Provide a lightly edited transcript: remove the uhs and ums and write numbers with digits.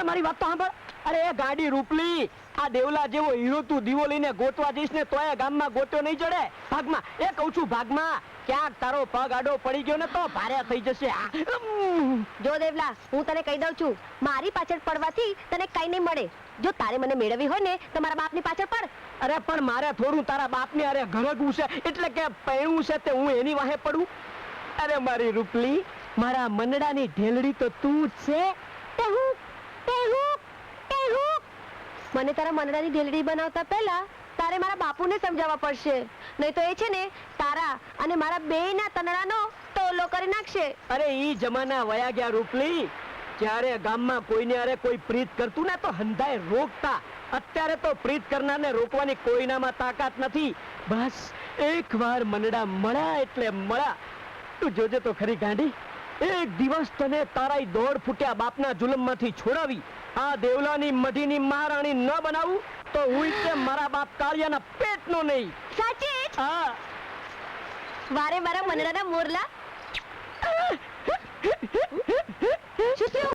મારી વાત તો સાંભળ. અરે એ ગાડી રૂપલી, આ દેવલા જેવો હીરો તું દીવો લઈને ગોતવા જઈશ ને તોય ગામમાં ગોત્યો નહીં જડે. ભાગમાં, એ કહું છું ભાગમાં. ક્યાંક તારો પગ આડો પડી ગયો ને તો ભારે થઈ જશે. જો દેવલા, હું તને કહી દઉં છું, મારી પાછળ પડવાથી તને કઈ નહીં મળે. જો તારે મને મેળવવી હોય ને તો મારા બાપની પાછળ પડ. અરે પણ મારે થોડું તારા બાપને અરે ઘરગવું છે, એટલે કે પૈણું છે તે હું એની વાહે પડું? અરે મારી રૂપલી, મારા મનડાની ઢેલડી તો તું જ છે. મને તારા મનડાની ઢેલડી બનાવતા પહેલા તારે મારા બાપુને સમજાવવા પડશે, નહીં તો એ છે ને તારા અને મારા બેયના તનડાનો ટોલો કરી નાખશે. અરે ઈ જમાના વયા ગયા રૂપલી, જ્યારે ગામમાં કોઈને અરે કોઈ પ્રીત કરતું ને તો હંધાય રોકતા. અત્યારે તો પ્રીત કરનારને રોકવાની કોઈનામાં તાકાત નથી. બસ એકવાર મનડા મળ્યા એટલે મળ્યા. તું જોજે તો ખરી ગાંડી, એક દિવસ તને તારાય દોડ ફૂટ્યા બાપના જુલમમાંથી છોડાવી આ દેવલાની મઢીની મહારાણી ન બનાવું તો હું તે મારા બાપ કાળિયાના પેટનો નહીં. સાચી જ? હા. વારે મારા મનડાના મોરલા શું થયું?